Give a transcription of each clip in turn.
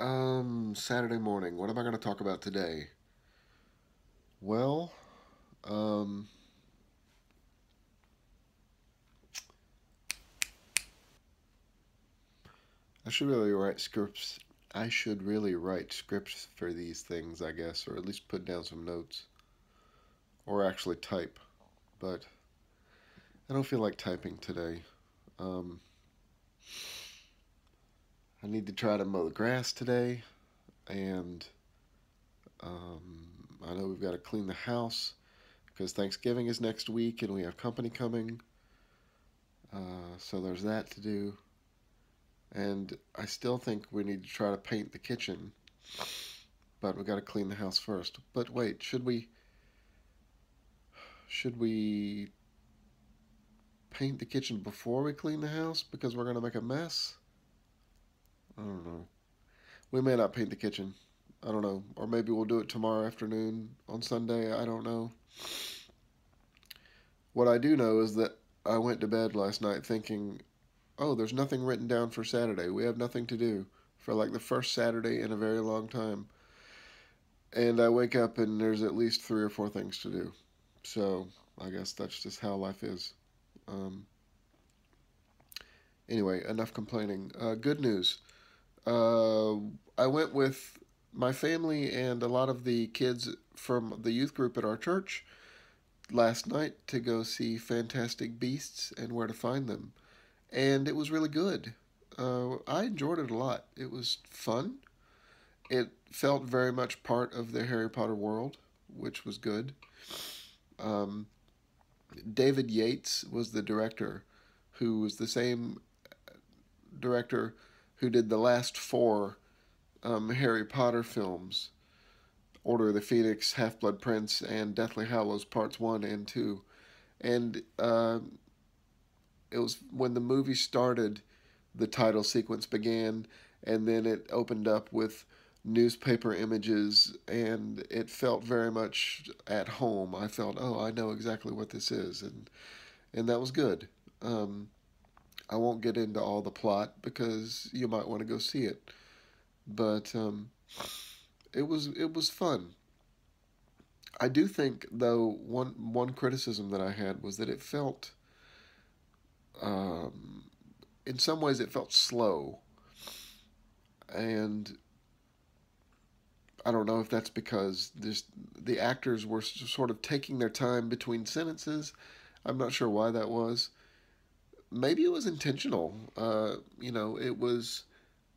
Saturday morning. What am I going to talk about today? Well, um, I should really write scripts. I should really write scripts for these things, I guess, or at least put down some notes, or actually type. But I don't feel like typing today. Um, I need to try to mow the grass today, and I know we've got to clean the house because Thanksgiving is next week and we have company coming. So there's that to do. And I still think we need to try to paint the kitchen, but we got to clean the house first. But wait, should we paint the kitchen before we clean the house because we're gonna make a mess? I don't know. We may not paint the kitchen. I don't know. Or maybe we'll do it tomorrow afternoon on Sunday. I don't know. What I do know is that I went to bed last night thinking, oh, there's nothing written down for Saturday. We have nothing to do for like the first Saturday in a very long time. And I wake up and there's at least three or four things to do. So I guess that's just how life is. Um, anyway, enough complaining. Good news. Uh, I went with my family and a lot of the kids from the youth group at our church last night to go see Fantastic Beasts and Where to Find Them. And it was really good. I enjoyed it a lot. It was fun. It felt very much part of the Harry Potter world, which was good. Um, David Yates was the director, who was the same director who did the last four Harry Potter films: Order of the Phoenix, Half Blood Prince, and Deathly Hallows Parts 1 and 2. And it was when the movie started, the title sequence began, and then it opened up with newspaper images, and it felt very much at home. I felt, oh, I know exactly what this is, and that was good. Um, I won't get into all the plot because you might want to go see it, but it was fun. I do think though one criticism that I had was that it felt um, in some ways it felt slow, and I don't know if that's because the actors were sort of taking their time between sentences. I'm not sure why that was. Maybe it was intentional. It was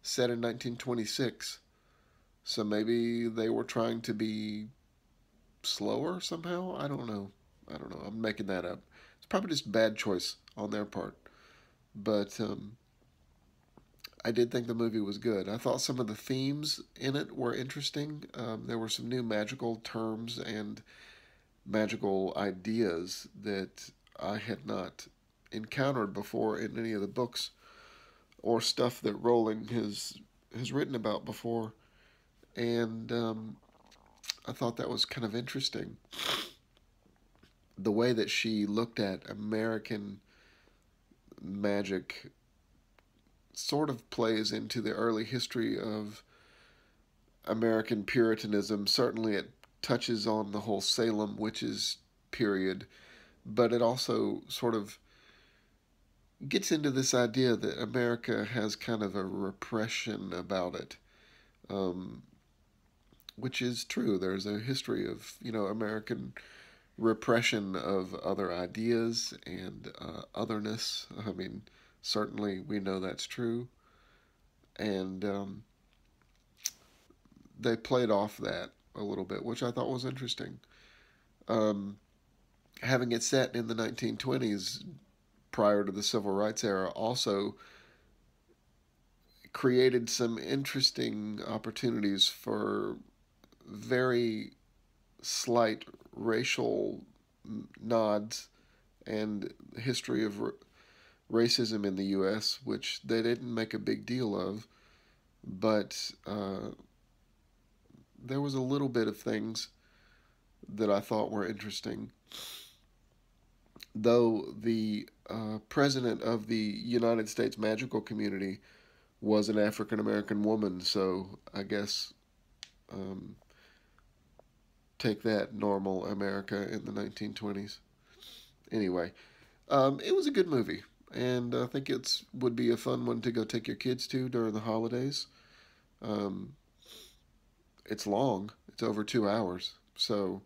set in 1926, so maybe they were trying to be slower somehow. I don't know. I don't know. I'm making that up. It's probably just bad choice on their part. But I did think the movie was good. I thought some of the themes in it were interesting. There were some new magical terms and magical ideas that I had not encountered before in any of the books or stuff that Rowling has written about before, and I thought that was kind of interesting. The way that she looked at American magic sort of plays into the early history of American Puritanism. Certainly, it touches on the whole Salem witches period, but it also sort of gets into this idea that America has kind of a repression about it, um, which is true. There's a history of American repression of other ideas and otherness. I mean, certainly we know that's true, and they played off that a little bit, which I thought was interesting. Um, Having it set in the 1920s prior to the civil rights era also created some interesting opportunities for very slight racial nods and history of racism in the U.S., which they didn't make a big deal of, but there was a little bit of things that I thought were interesting. Though the president of the United States Magical Community was an African American woman. So I guess um, take that, normal America in the 1920s. Anyway, it was a good movie, and I think it's would be a fun one to go take your kids to during the holidays. Um, it's long; it's over 2 hours, so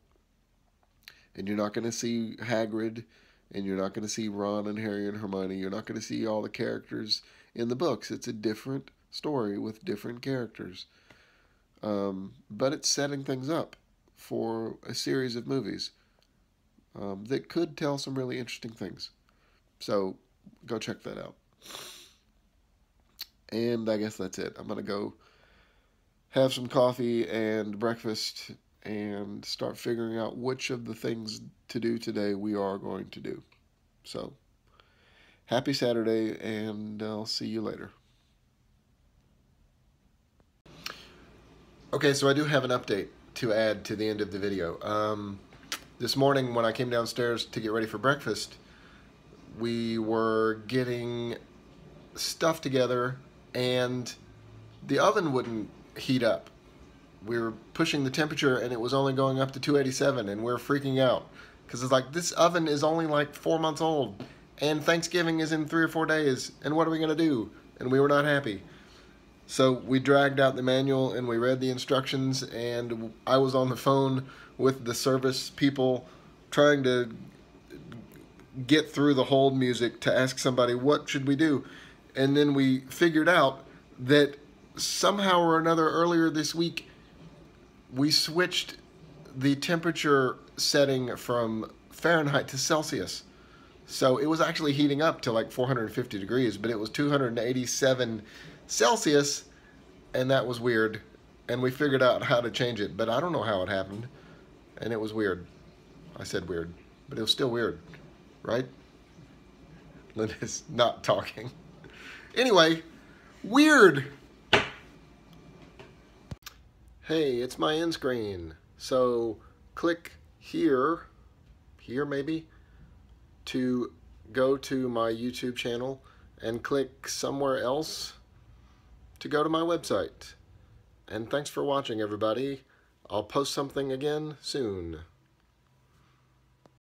and you're not going to see Hagrid, and you're not going to see Ron and Harry and Hermione. You're not going to see all the characters in the books. It's a different story with different characters, but it's setting things up for a series of movies that could tell some really interesting things. So go check that out. And I guess that's it. I'm going to go have some coffee and breakfast and start figuring out which of the things to do today we are going to do. So, happy Saturday, and I'll see you later. Okay, so I do have an update to add to the end of the video. This morning when I came downstairs to get ready for breakfast, we were getting stuff together and the oven wouldn't heat up. We were pushing the temperature and it was only going up to 287, and we're freaking out because it's like, this oven is only like 4 months old and Thanksgiving is in 3 or 4 days, and what are we going to do? And we were not happy. So we dragged out the manual and we read the instructions, and I was on the phone with the service people trying to get through the hold music to ask somebody, what should we do? And then we figured out that somehow or another earlier this week we switched the temperature setting from Fahrenheit to Celsius. So it was actually heating up to like 450 degrees, but it was 287 Celsius, and that was weird. And we figured out how to change it, but I don't know how it happened. And it was weird. I said weird, but it was still weird, right? Linda's not talking. Anyway, weird. Hey, it's my end screen. So click here maybe, to go to my YouTube channel, and click somewhere else to go to my website. And thanks for watching, everybody. I'll post something again soon.